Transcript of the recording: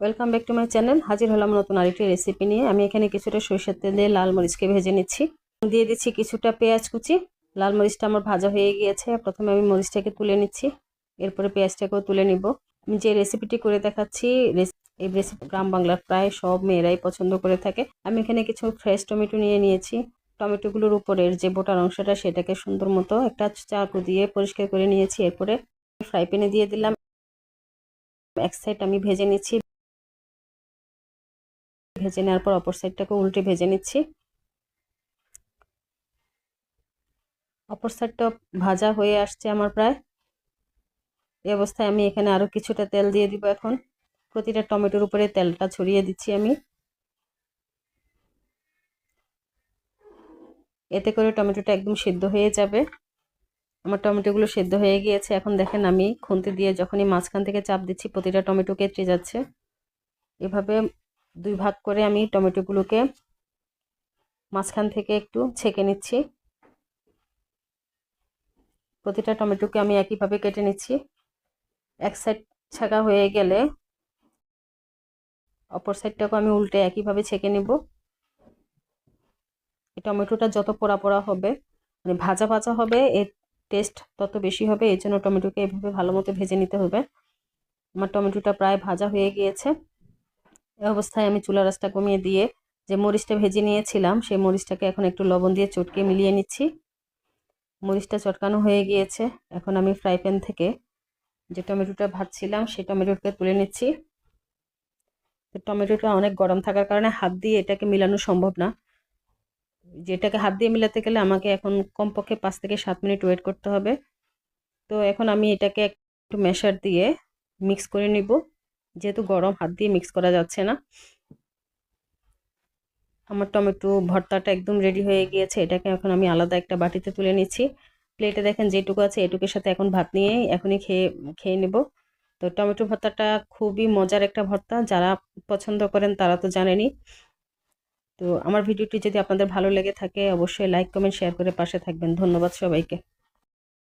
Welcome back to my channel. হাজির হলাম নতুন আরেকটি রেসিপি নিয়ে। আমি এখানে কিছুটা সরিষার তেল দিয়ে লাল মরিচকে ভেজে নিচ্ছি। দিয়ে দিচ্ছি কিছুটা পেঁয়াজ কুচি। লাল মরিচটা আমার ভাজা হয়ে গিয়েছে। প্রথমে আমি মরিচটাকে তুলে নিচ্ছি, এরপরে পেঁয়াজটাকেও তুলে নিব। আমি যে রেসিপিটি করে দেখাচ্ছি, এই রেসিপি গ্রাম বাংলার প্রায় সব মেয়েরাই পছন্দ করে থাকে। আমি এখানে কিছু ফ্রেশ টমেটো নিয়ে নিয়েছি। টমেটোগুলোর উপরের যে বোটার অংশটা সেটাকে সুন্দর মতো একটা চাকু দিয়ে পরিষ্কার করে নিয়েছি। এরপরে ফ্রাই প্যানে দিয়ে দিলাম। এক সাইড আমি ভেজে নিচ্ছি। ভেজে নেওয়ার পর অপর সাইডটাকে উল্টে ভেজে নিচ্ছি। অপর সাইডটা ভাজা হয়ে আসছে আমার প্রায়। এই অবস্থায় আমি এখানে আরো কিছুটা তেল দিয়ে দিব। এখন প্রতিটা টমেটোর উপরে তেলটা ছড়িয়ে দিচ্ছি আমি। এতে করে টমেটোটা একদম সিদ্ধ হয়ে যাবে। আমার টমেটোগুলো সিদ্ধ হয়ে গিয়েছে। এখন দেখেন আমি খুন্তি দিয়ে যখনই মাঝখান থেকে চাপ দিচ্ছি প্রতিটা টমেটো কেটে যাচ্ছে। এভাবে দুই ভাগ করে আমি টমেটোগুলোকে মাঝখান থেকে একটু ছেঁকে নিচ্ছি। প্রতিটা টমেটোকে আমি একইভাবে কেটে নিচ্ছি। এক সাইড ছাকা হয়ে গেলে অপর সাইডটাকে আমি উল্টে একইভাবে ছেঁকে নিব। এই টমেটোটা যত পোড়া পোড়া হবে, মানে ভাজা ভাজা হবে, এর টেস্ট তত বেশি হবে। এই জন্য টমেটোকে এভাবে ভালো মতো ভেজে নিতে হবে। আমার টমেটোটা প্রায় ভাজা হয়ে গিয়েছে। এই অবস্থায় আমি চুলা রাসটা কমিয়ে দিয়ে যে মরিচটা ভেজে নিয়েছিলাম সেই মরিচটাকে এখন একটু লবণ দিয়ে চটকে মিলিয়ে নিচ্ছি। মরিচটা চটকানো হয়ে গিয়েছে। এখন আমি ফ্রাই প্যান থেকে যে টমেটোটা ভাজছিলাম সেই টমেটোটাকে তুলে নিচ্ছি। টমেটোটা অনেক গরম থাকার কারণে হাত দিয়ে এটাকে মিলানো সম্ভব না। যেটাকে হাত দিয়ে মিলাতে গেলে আমাকে এখন কমপক্ষে 5 থেকে 7 মিনিট ওয়েট করতে হবে। তো এখন আমি এটাকে একটু ম্যাশার দিয়ে মিক্স করে নিব। যেহেতু গরম, হাত দিয়ে মিক্স করা যাচ্ছে না। আমার টমেটো ভর্তাটা একদম রেডি হয়ে গিয়েছে। এটাকে এখন আমি আলাদা একটা বাটিতে তুলে নিচ্ছি। প্লেটে দেখেন যেটুকু আছে এটুকুর সাথে এখন ভাত নিয়ে এখনই খেয়ে নেব। তো টমেটো ভর্তাটা খুবই মজার একটা ভর্তা। যারা পছন্দ করেন তারা তো জানেনই। তো আমার ভিডিওটি যদি আপনাদের ভালো লেগে থাকে অবশ্যই লাইক কমেন্ট শেয়ার করে পাশে থাকবেন। ধন্যবাদ সবাইকে।